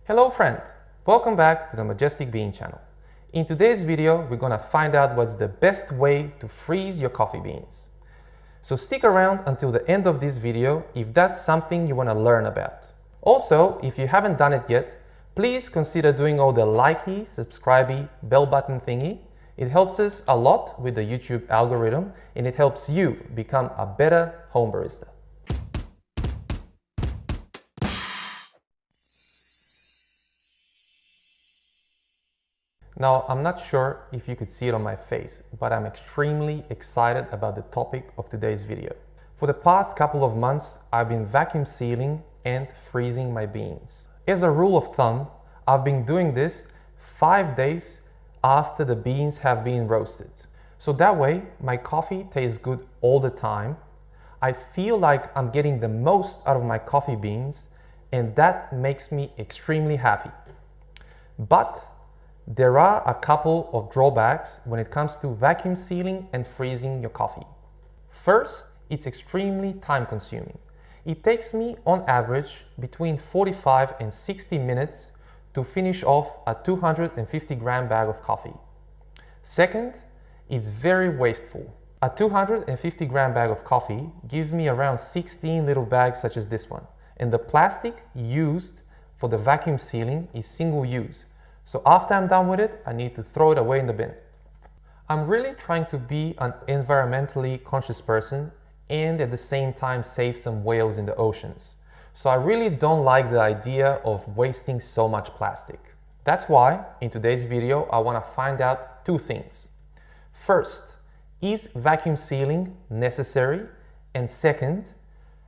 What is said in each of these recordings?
Hello friend, welcome back to the Majestic Bean channel. In today's video, we're gonna find out what's the best way to freeze your coffee beans. So stick around until the end of this video if that's something you wanna learn about. Also, if you haven't done it yet, please consider doing all the likey, subscribey, bell button thingy. It helps us a lot with the YouTube algorithm and it helps you become a better home barista. Now, I'm not sure if you could see it on my face, but I'm extremely excited about the topic of today's video. For the past couple of months, I've been vacuum sealing and freezing my beans. As a rule of thumb, I've been doing this 5 days after the beans have been roasted. So that way, my coffee tastes good all the time. I feel like I'm getting the most out of my coffee beans, and that makes me extremely happy. But there are a couple of drawbacks when it comes to vacuum sealing and freezing your coffee. First, it's extremely time consuming. It takes me on average between 45 and 60 minutes to finish off a 250 gram bag of coffee. Second, it's very wasteful. A 250 gram bag of coffee gives me around 16 little bags such as this one, and the plastic used for the vacuum sealing is single use. So after I'm done with it, I need to throw it away in the bin. I'm really trying to be an environmentally conscious person and at the same time save some whales in the oceans. So I really don't like the idea of wasting so much plastic. That's why in today's video, I want to find out two things. First, is vacuum sealing necessary? And second,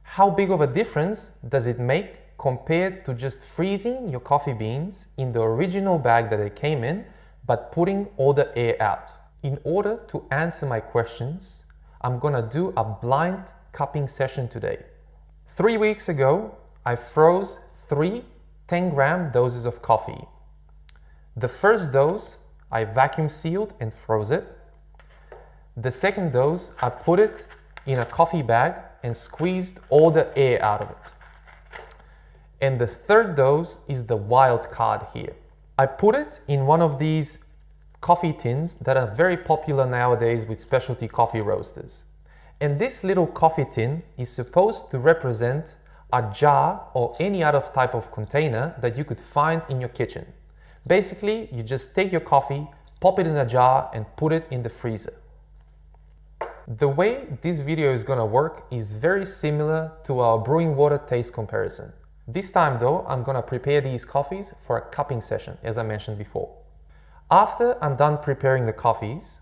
how big of a difference does it make compared to just freezing your coffee beans in the original bag that they came in, but putting all the air out? In order to answer my questions, I'm gonna do a blind cupping session today. 3 weeks ago, I froze 3 10-gram doses of coffee. The first dose, I vacuum sealed and froze it. The second dose, I put it in a coffee bag and squeezed all the air out of it. And the third dose is the wild card here. I put it in one of these coffee tins that are very popular nowadays with specialty coffee roasters. And this little coffee tin is supposed to represent a jar or any other type of container that you could find in your kitchen. Basically, you just take your coffee, pop it in a jar and put it in the freezer. The way this video is gonna work is very similar to our brewing water taste comparison. This time though, I'm gonna prepare these coffees for a cupping session, as I mentioned before. After I'm done preparing the coffees,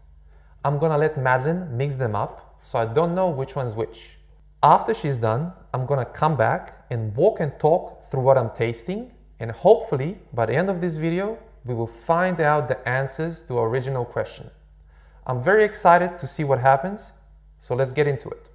I'm gonna let Madeline mix them up so I don't know which one's which. After she's done, I'm gonna come back and walk and talk through what I'm tasting, and hopefully by the end of this video, we will find out the answers to our original question. I'm very excited to see what happens, so let's get into it.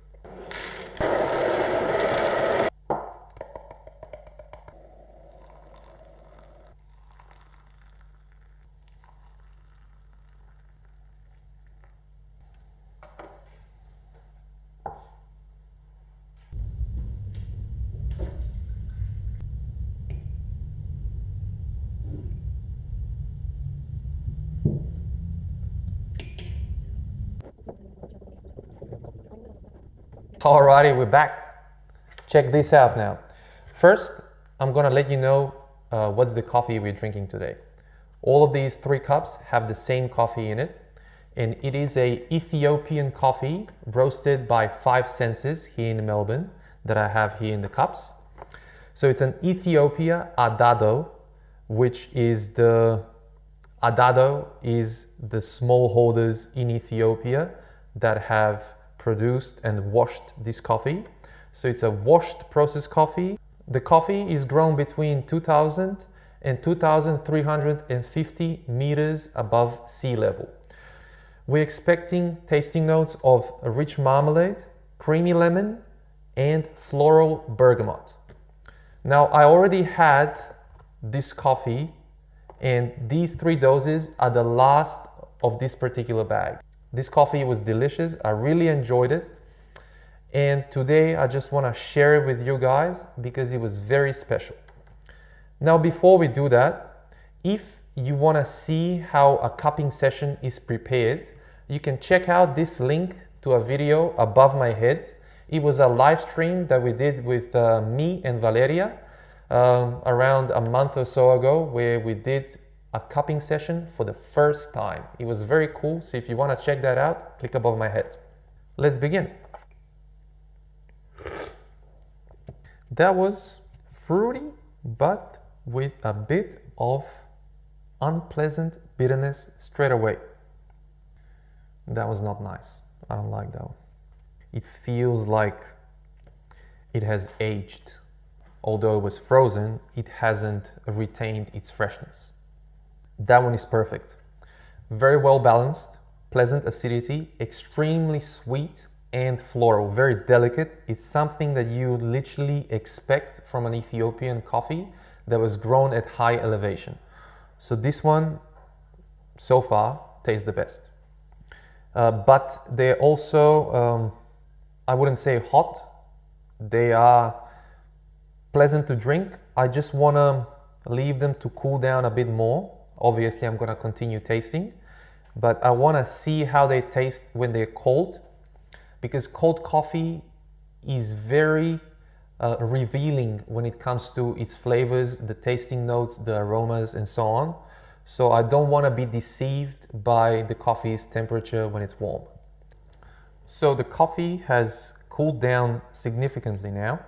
Alrighty, we're back. Check this out now. First, I'm gonna let you know what's the coffee we're drinking today. All of these 3 cups have the same coffee in it, and it is a Ethiopian coffee roasted by 5 Senses here in Melbourne that I have here in the cups. So it's an Ethiopia Adado, which is the smallholders in Ethiopia that have produced and washed this coffee. So it's a washed processed coffee. The coffee is grown between 2,000 and 2,350 meters above sea level. We're expecting tasting notes of a rich marmalade, creamy lemon, and floral bergamot. Now, I already had this coffee, and these 3 doses are the last of this particular bag. This coffee was delicious. I really enjoyed it. And today I just want to share it with you guys because it was very special. Now, before we do that, if you want to see how a cupping session is prepared, you can check out this link to a video above my head. It was a live stream that we did with me and Valeria around a month or so ago, where we did a cupping session for the first time. It was very cool, so if you want to check that out, click above my head. Let's begin. That was fruity, but with a bit of unpleasant bitterness straight away. That was not nice. I don't like that one. It feels like it has aged. Although it was frozen, it hasn't retained its freshness. That one is perfect. Very well balanced, pleasant acidity, extremely sweet and floral, very delicate. It's something that you literally expect from an Ethiopian coffee that was grown at high elevation. So this one, so far, tastes the best. But they're also, I wouldn't say hot. They are pleasant to drink. I just want to leave them to cool down a bit more. Obviously, I'm going to continue tasting, but I want to see how they taste when they're cold, because cold coffee is very revealing when it comes to its flavors, the tasting notes, the aromas, and so on. So I don't want to be deceived by the coffee's temperature when it's warm. So the coffee has cooled down significantly now,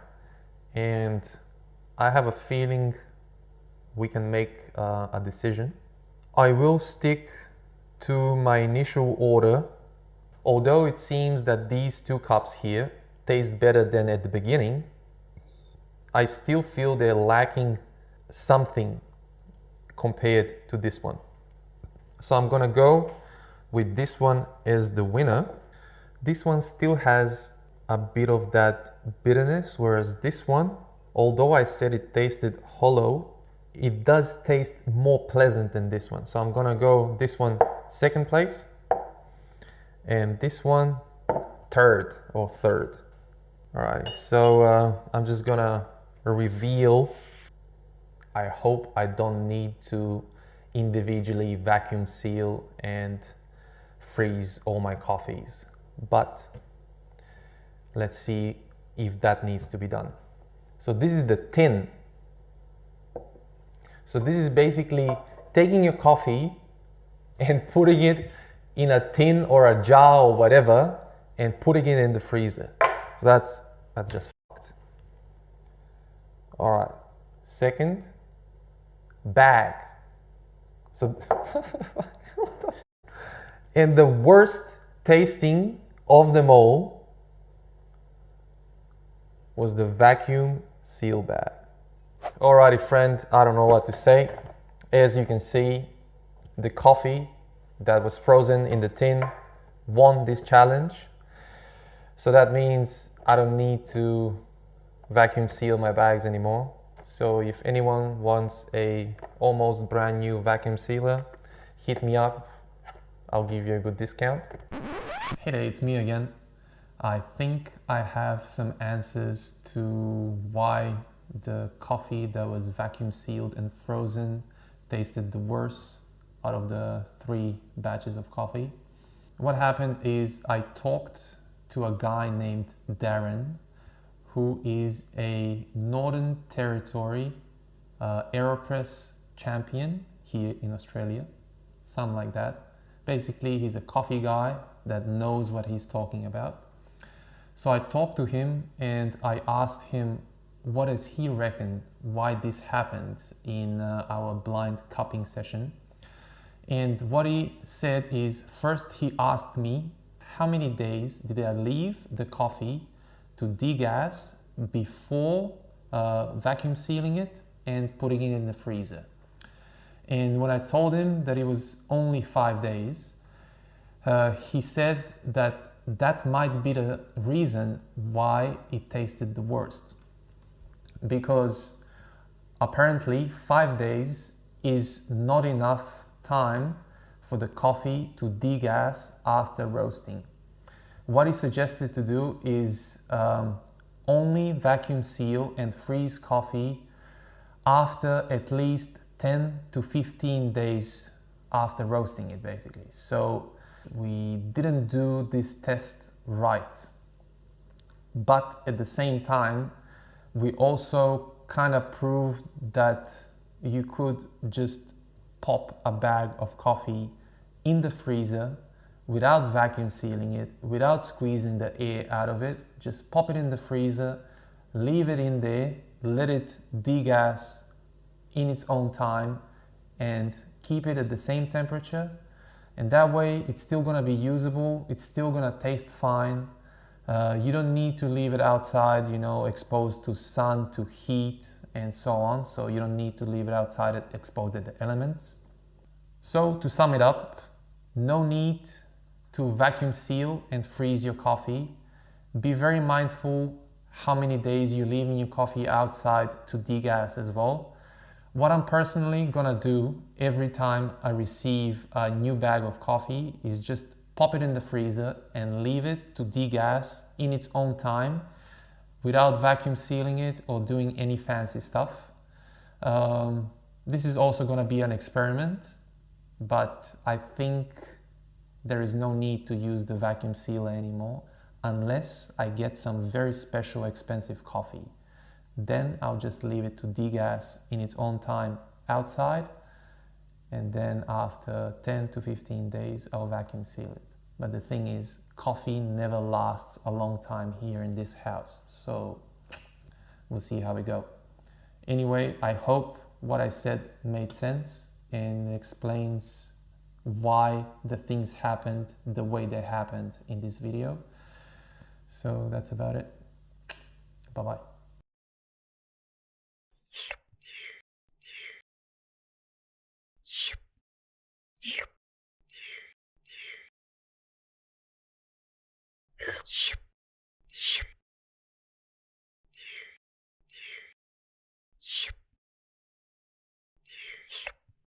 and I have a feeling we can make a decision. I will stick to my initial order, although it seems that these 2 cups here taste better than at the beginning. I still feel they're lacking something compared to this one. So I'm gonna go with this one as the winner. This one still has a bit of that bitterness, whereas this one, although I said it tasted hollow, it does taste more pleasant than this one. So I'm gonna go this one second place, and this one third. All right, so I'm just gonna reveal. I hope I don't need to individually vacuum seal and freeze all my coffees, but let's see if that needs to be done. So this is the tin. So this is basically taking your coffee and putting it in a tin or a jar or whatever and putting it in the freezer. So that's just fucked. All right. Second, bag. So and the worst tasting of them all was the vacuum seal bag. Alrighty friend, I don't know what to say. As you can see, the coffee that was frozen in the tin won this challenge. So that means I don't need to vacuum seal my bags anymore. So if anyone wants a almost brand new vacuum sealer, hit me up. I'll give you a good discount. Hey there, it's me again. I think I have some answers to why the coffee that was vacuum sealed and frozen tasted the worst out of the 3 batches of coffee. What happened is I talked to a guy named Darren, who is a Northern Territory AeroPress champion here in Australia, something like that. Basically, he's a coffee guy that knows what he's talking about. So I talked to him and I asked him, what does he reckon why this happened in our blind cupping session? And what he said is, first he asked me how many days did I leave the coffee to degas before vacuum sealing it and putting it in the freezer. And when I told him that it was only 5 days, he said that that might be the reason why it tasted the worst. Because apparently 5 days is not enough time for the coffee to degas after roasting. What he suggested to do is only vacuum seal and freeze coffee after at least 10 to 15 days after roasting it, basically. So we didn't do this test right. But at the same time, we also kind of proved that you could just pop a bag of coffee in the freezer without vacuum sealing it, without squeezing the air out of it. Just pop it in the freezer, leave it in there, let it degas in its own time, and keep it at the same temperature. And that way it's still gonna be usable, it's still gonna taste fine. You don't need to leave it outside, you know, exposed to sun, to heat, and so on. So you don't need to leave it outside exposed to the elements. So to sum it up, no need to vacuum seal and freeze your coffee. Be very mindful how many days you're leaving your coffee outside to degas as well. What I'm personally gonna do every time I receive a new bag of coffee is just pop it in the freezer and leave it to degas in its own time without vacuum sealing it or doing any fancy stuff. This is also gonna be an experiment, but I think there is no need to use the vacuum sealer anymore unless I get some very special expensive coffee. Then I'll just leave it to degas in its own time outside, and then after 10 to 15 days I'll vacuum seal it. But the thing is, coffee never lasts a long time here in this house, so we'll see how we go. Anyway, I hope what I said made sense and explains why the things happened the way they happened in this video. So that's about it. Bye-bye.